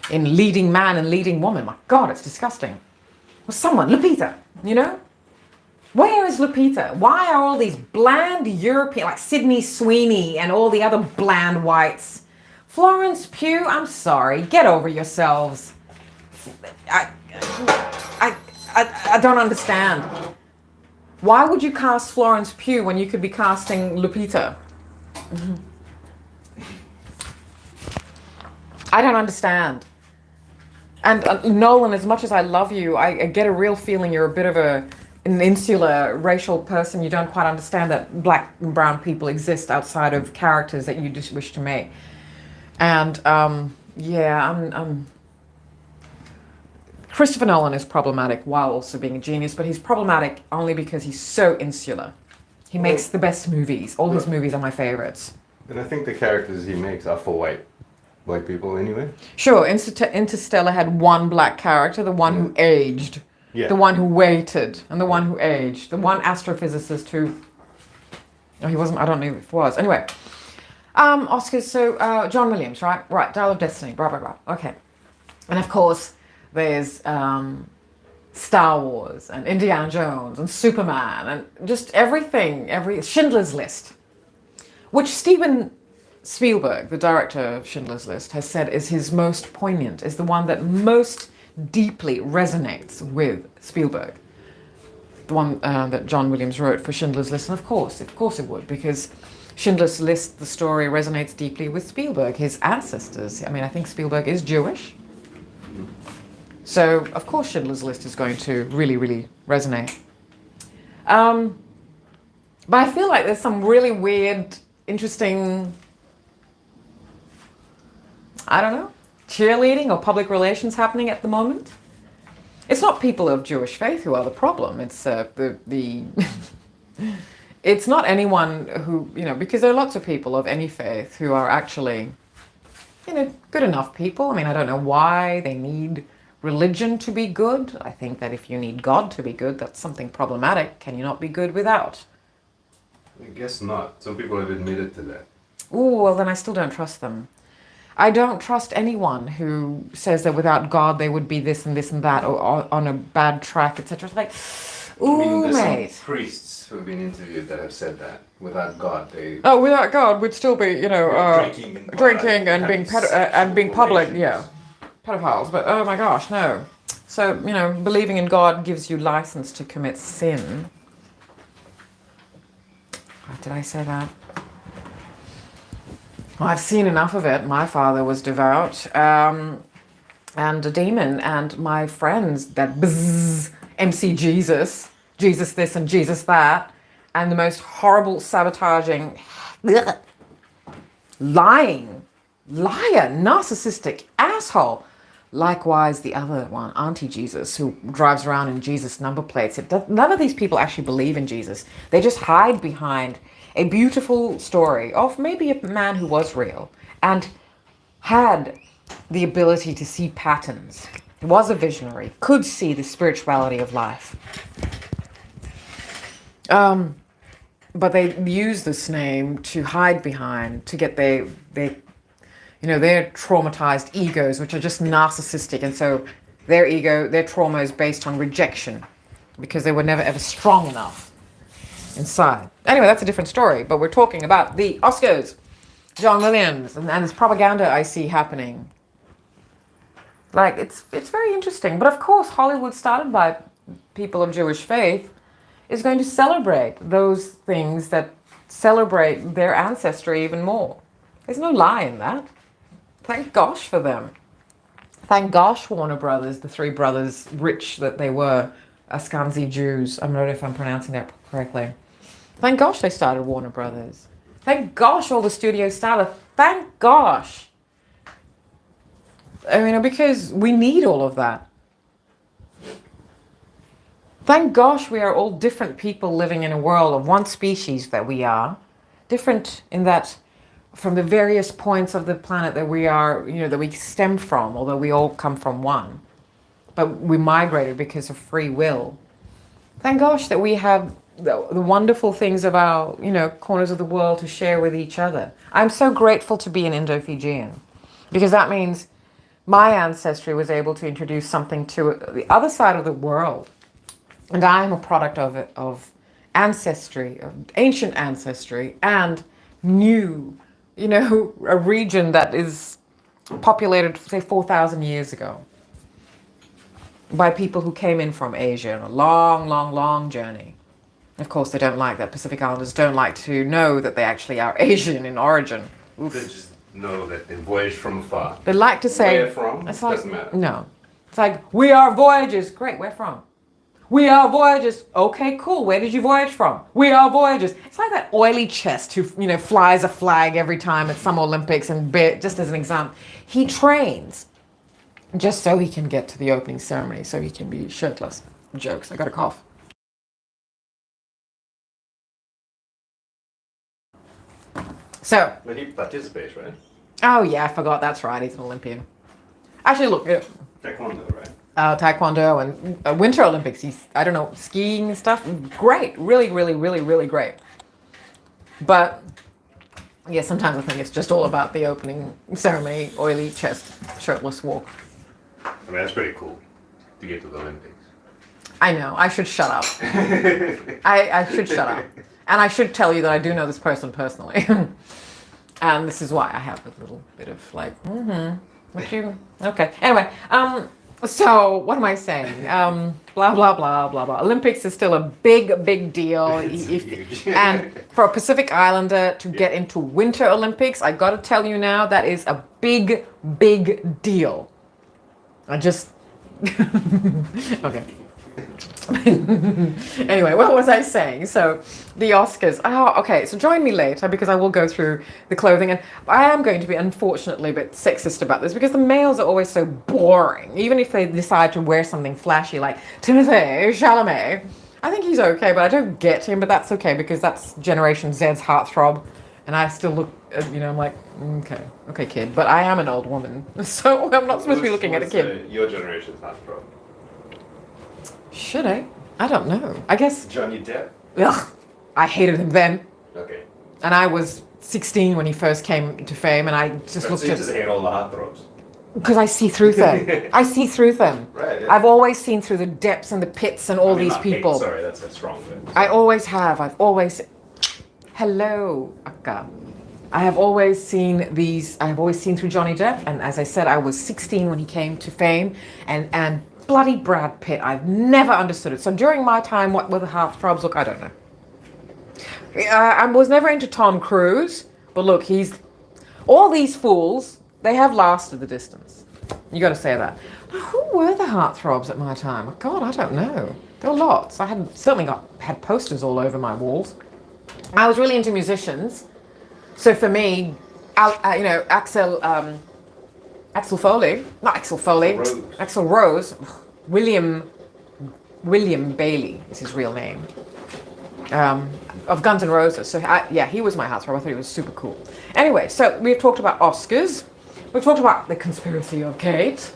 in leading man and leading woman. My God, it's disgusting. Well, someone, Lupita, Where is Lupita? Why are all these bland European, like Sydney Sweeney and all the other bland whites? Florence Pugh, I'm sorry. Get over yourselves. I don't understand. Why would you cast Florence Pugh when you could be casting Lupita? I don't understand. And Nolan, as much as I love you, I get a real feeling you're a bit of an insular racial person. You don't quite understand that black and brown people exist outside of characters that you just wish to make. And yeah, I'm Christopher Nolan is problematic while also being a genius, but he's problematic only because he's so insular. He makes the best movies. All his movies are my favorites. And I think the characters he makes are for white people anyway. Sure, Interstellar had one black character, the one who aged, the one who waited, and the one who aged, the one astrophysicist who... Oh, he wasn't, I don't know if it was. Anyway, Oscars, so John Williams, right? Right, Dial of Destiny, blah, blah, blah. Okay. And of course, there's Star Wars and Indiana Jones and Superman and just everything, Schindler's List, which Steven Spielberg, the director of Schindler's List, has said is his most poignant, is the one that most deeply resonates with Spielberg. The one that John Williams wrote for Schindler's List, and of course it would, because Schindler's List, the story resonates deeply with Spielberg, his ancestors. I mean, I think Spielberg is Jewish. So, of course, Schindler's List is going to really, really resonate. But I feel like there's some really weird, interesting, I don't know, cheerleading or public relations happening at the moment. It's not people of Jewish faith who are the problem. It's it's not anyone who, because there are lots of people of any faith who are actually, good enough people. I mean, I don't know why they need religion to be good. I think that if you need God to be good, that's something problematic. Can you not be good without? I guess not. Some people have admitted to that. Ooh, well then I still don't trust them. I don't trust anyone who says that without God they would be this and this and that, or on a bad track, etc. It's like, ooh, mate. Some priests who have been interviewed that have said that without God they. Oh, without God we'd still be, drinking and being public, pedophiles. But oh my gosh, no. So believing in God gives you license to commit sin. Did I say that? Well, I've seen enough of it. My father was devout, and a demon, and my friends that MC Jesus this and Jesus that, and the most horrible, sabotaging, lying, liar, narcissistic asshole. Likewise, the other one, Auntie Jesus, who drives around in Jesus number plates. None of these people actually believe in Jesus. They just hide behind a beautiful story of maybe a man who was real and had the ability to see patterns, was a visionary, could see the spirituality of life. But they use this name to hide behind, to get their traumatized egos, which are just narcissistic. And so their ego, their trauma is based on rejection because they were never ever strong enough inside. Anyway, that's a different story, but we're talking about the Oscars. John Williams and this propaganda I see happening. Like, it's very interesting. But of course, Hollywood, started by people of Jewish faith, is going to celebrate those things that celebrate their ancestry even more. There's no lie in that. Thank gosh for them. Thank gosh Warner Brothers, the three brothers, rich that they were, Ashkenazi Jews. I don't know if I'm pronouncing that correctly. Thank gosh they started Warner Brothers. Thank gosh all the studios started. Thank gosh. I mean, because we need all of that. Thank gosh we are all different people living in a world of one species that we are. Different in that from the various points of the planet that we are, that we stem from, although we all come from one. But we migrated because of free will. Thank gosh that we have the wonderful things of our, corners of the world to share with each other. I'm so grateful to be an Indo-Fijian because that means my ancestry was able to introduce something to the other side of the world. And I am a product of it, of ancestry, of ancient ancestry, and new, a region that is populated, say, 4,000 years ago. by people who came in from Asia on a long, long, long journey. Of course, they don't like that. Pacific Islanders don't like to know that they actually are Asian in origin. They just know that they voyaged from afar. They like to say... Where from? It's like, Doesn't matter. No. It's like, we are voyagers. Great, where from? We are voyagers. Okay, cool. Where did you voyage from? We are voyagers. It's like that oily chest who, flies a flag every time at some Olympics and just as an example. He trains just so he can get to the opening ceremony, so he can be shirtless. Jokes. I got a cough. So. But he participates, right? Oh yeah, I forgot. That's right. He's an Olympian. Actually, look. Taekwondo, right? Taekwondo and Winter Olympics. Skiing and stuff. Great. Really, really, really, really great. But yeah, sometimes I think it's just all about the opening ceremony, oily chest, shirtless walk. I mean, that's pretty cool to get to the Olympics. I know. I should shut up. I should shut up. And I should tell you that I do know this person personally. And this is why I have a little bit of like, okay. Anyway, so what am I saying? Blah, blah, blah, blah, blah. Olympics is still a big, big deal. And for a Pacific Islander to get into Winter Olympics, I got to tell you now, that is a big, big deal. Okay. Anyway, what was I saying? So the Oscars. Oh, okay. So join me later because I will go through the clothing, and I am going to be unfortunately a bit sexist about this because the males are always so boring. Even if they decide to wear something flashy like Timothée Chalamet, I think he's okay, but I don't get him. But that's okay because that's Generation Z's heartthrob, and I still look. I'm like, okay, kid. But I am an old woman, so I'm not supposed to be looking at a kid. Your generation's heartthrob. Should I? I don't know. I guess... Johnny Depp? Ugh, I hated him then. Okay. And I was 16 when he first came to fame, and I just looked at... So you at... just hate all the heartthrobs? Because I see through them. I see through them. Right. Yeah. I've always seen through the depths and the pits and all these people. Hate, sorry, that's strong. But... I always have. I've always... Hello, Akka. I have always seen these... I have always seen through Johnny Depp, and as I said, I was 16 when he came to fame, and bloody Brad Pitt. I've never understood it. So during my time, what were the heartthrobs? Look, I don't know. I was never into Tom Cruise, but look, all these fools, they have lasted the distance. You got to say that. Now, who were the heartthrobs at my time? God, I don't know. There were lots. I had posters all over my walls. I was really into musicians. So for me, Axl Rose, William Bailey is his real name, of Guns N' Roses. So he was my heartthrob. I thought he was super cool. Anyway, so we've talked about Oscars. We've talked about the conspiracy of Kate.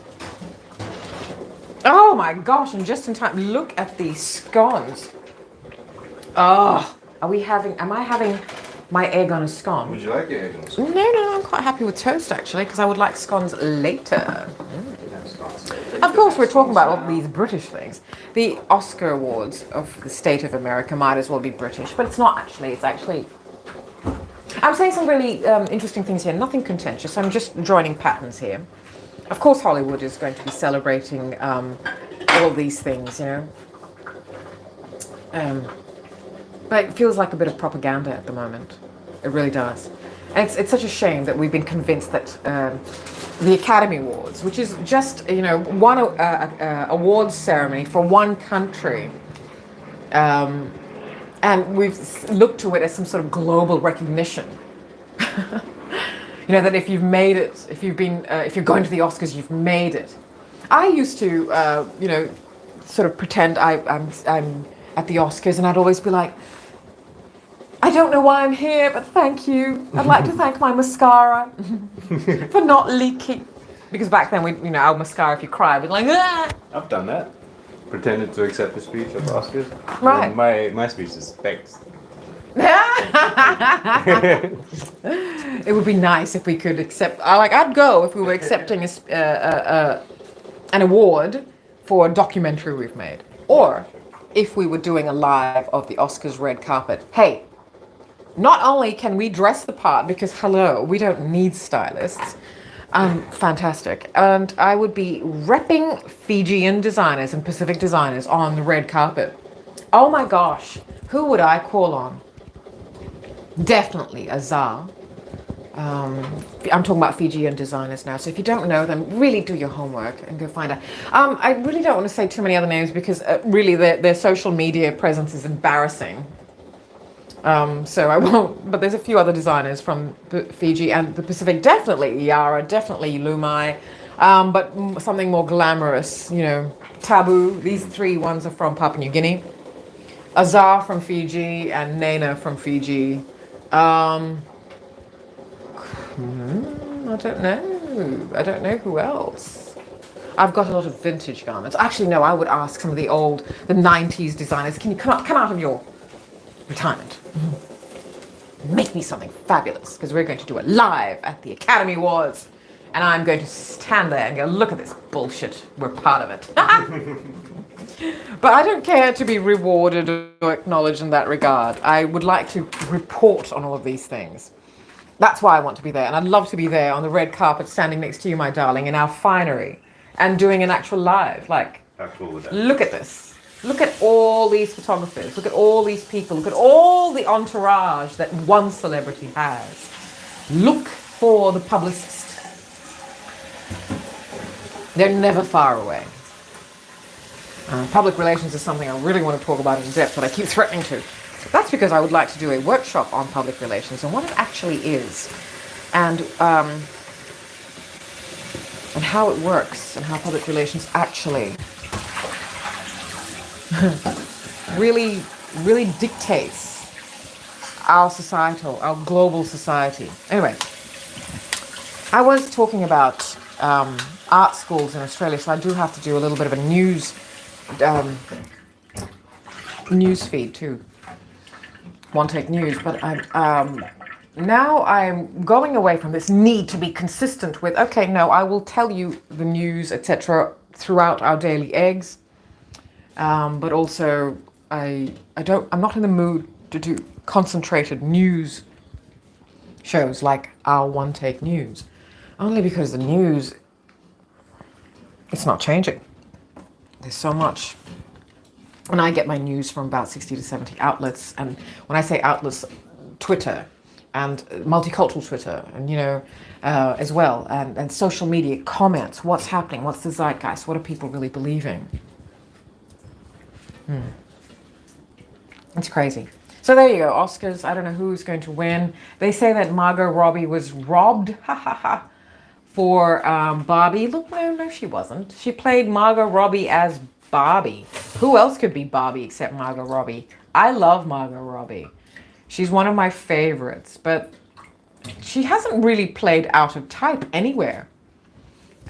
Oh my gosh, and just in time, look at these scones. Oh, am I having my egg on a scone? Would you like your egg on a scone? No, I'm quite happy with toast actually, because I would like scones later. Of course, we're talking about all these British things. The Oscar Awards of the state of America might as well be British, but it's not actually. It's actually... I'm saying some really interesting things here, nothing contentious. I'm just joining patterns here. Of course, Hollywood is going to be celebrating all these things, but it feels like a bit of propaganda at the moment. It really does. And it's such a shame that we've been convinced that the Academy Awards, which is just, one awards ceremony for one country, and we've looked to it as some sort of global recognition. That if you've made it, if you're going to the Oscars, you've made it. I used to, sort of pretend I'm at the Oscars, and I'd always be like, I don't know why I'm here, but thank you. I'd like to thank my mascara for not leaking. Because back then, our mascara, if you cry, we'd be like, ah! I've done that. Pretended to accept the speech at the Oscars. Right. And my speech is thanks. It would be nice if we could accept. I'd go if we were accepting an award for a documentary we've made, or if we were doing a live of the Oscars red carpet. Hey, not only can we dress the part, because hello, we don't need stylists. Fantastic. And I would be repping Fijian designers and Pacific designers on the red carpet. Oh my gosh, who would I call on? Definitely Azar. I'm talking about Fijian designers now, so if you don't know them, really do your homework and go find out. I really don't want to say too many other names because really their social media presence is embarrassing. So I won't, but there's a few other designers from Fiji and the Pacific, definitely Yara, definitely Lumai, but something more glamorous, you know, Tabu. These three ones are from Papua New Guinea. Azar from Fiji and Nena from Fiji. I don't know who else. I've got a lot of vintage garments. Actually, no, I would ask some of the 90s designers, can you come out of your retirement? Make me something fabulous, because we're going to do it live at the Academy Awards. And I'm going to stand there and go, look at this bullshit. We're part of it. But I don't care to be rewarded or acknowledged in that regard. I would like to report on all of these things. That's why I want to be there. And I'd love to be there on the red carpet standing next to you, my darling, in our finery and doing an actual live. Like, look at this. Look at all these photographers. Look at all these people. Look at all the entourage that one celebrity has. Look for the publicist. They're never far away. Public relations is something I really want to talk about in depth, but I keep threatening to. That's because I would like to do a workshop on public relations and what it actually is, and how it works, and how public relations actually really dictates our global society. Anyway, I was talking about art schools in Australia, so I do have to do a little bit of a news feed too. One Take News, but now I'm going away from this need to be consistent with, okay, no, I will tell you the news, etc. throughout our daily eggs, but also I'm not in the mood to do concentrated news shows like our One Take News, only because the news, it's not changing. There's so much. And I get my news from about 60 to 70 outlets. And when I say outlets, Twitter and multicultural Twitter, and, you know, as well, and social media comments. What's happening? What's the zeitgeist? What are people really believing? It's crazy. So there you go, Oscars. I don't know who's going to win. They say that Margot Robbie was robbed, for Barbie. Look, no, she wasn't. She played Margot Robbie as Barbie. Who else could be Barbie except Margot Robbie? I love Margot Robbie. She's one of my favorites, but she hasn't really played out of type anywhere.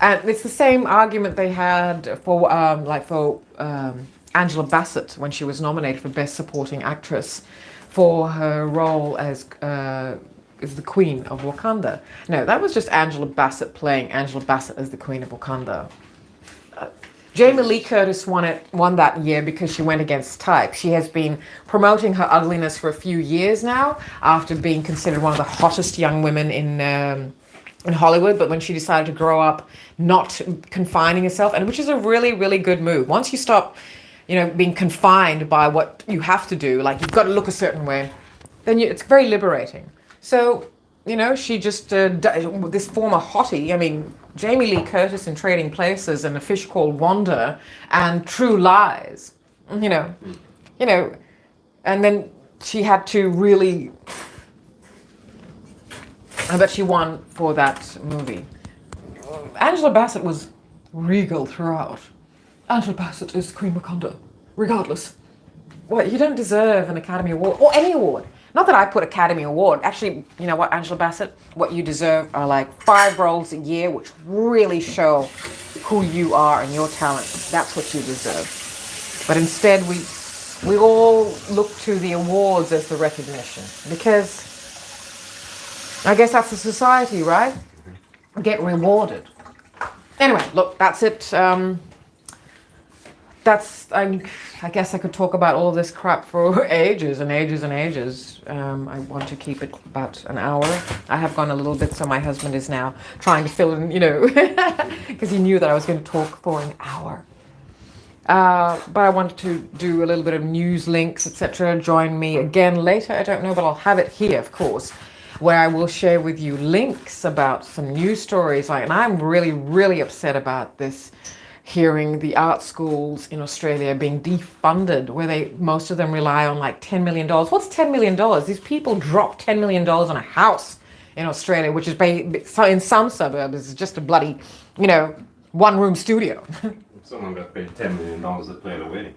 And it's the same argument they had for Angela Bassett when she was nominated for Best Supporting Actress for her role as the Queen of Wakanda. No, that was just Angela Bassett playing Angela Bassett as the Queen of Wakanda. Jamie Lee Curtis won that year because she went against type. She has been promoting her ugliness for a few years now after being considered one of the hottest young women in Hollywood. But when she decided to grow up not confining herself, and which is a really, really good move. Once you stop, you know, being confined by what you have to do, like you've got to look a certain way, then it's very liberating. So, you know, she just, this former hottie, I mean, Jamie Lee Curtis in Trading Places and A Fish Called Wanda and True Lies, you know, and then she had to really, but she won for that movie. Angela Bassett was regal throughout. Angela Bassett is Queen Wakanda, regardless. Well, you don't deserve an Academy Award, or any award. Not that I put Academy Award. Actually, you know what, Angela Bassett? What you deserve are like 5 roles a year, which really show who you are and your talent. That's what you deserve. But instead, we all look to the awards as the recognition. Because I guess that's the society, right? Get rewarded. Anyway, look, that's it. I guess I could talk about all this crap for ages and ages and ages. I want to keep it about an hour. I have gone a little bit, so my husband is now trying to fill in, because he knew that I was going to talk for an hour. But I wanted to do a little bit of news links, etc. Join me again later. I don't know, but I'll have it here, of course, where I will share with you links about some news stories. And I'm really, really upset about this. Hearing the art schools in Australia being defunded, where most of them rely on like $10 million. What's $10 million? These people dropped $10 million on a house in Australia, which is in some suburbs is just a bloody, one-room studio. Someone got paid $10 million to play at a wedding.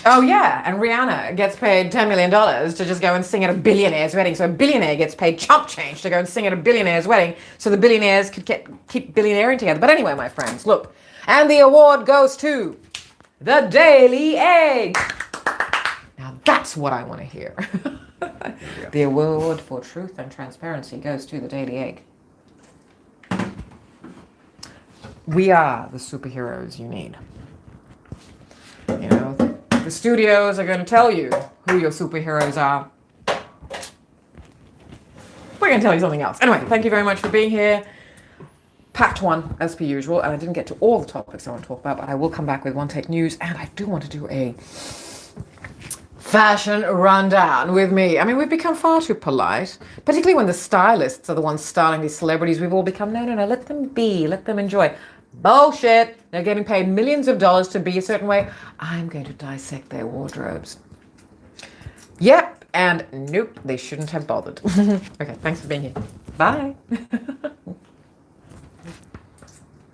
Oh yeah, and Rihanna gets paid $10 million to just go and sing at a billionaire's wedding. So a billionaire gets paid chump change to go and sing at a billionaire's wedding, so the billionaires could keep billionairing together. But anyway, my friends, look. And the award goes to the Daily Egg. Now that's what I want to hear. The award for truth and transparency goes to the Daily Egg. We are the superheroes you need. The studios are going to tell you who your superheroes are. We're going to tell you something else. Anyway, thank you very much for being here. Packed one, as per usual, and I didn't get to all the topics I want to talk about, but I will come back with One Take News, and I do want to do a fashion rundown with me. I mean, we've become far too polite, particularly when the stylists are the ones styling these celebrities. We've all become, no, let them be, let them enjoy. Bullshit! They're getting paid millions of dollars to be a certain way. I'm going to dissect their wardrobes. Yep, and nope, they shouldn't have bothered. Okay, thanks for being here. Bye.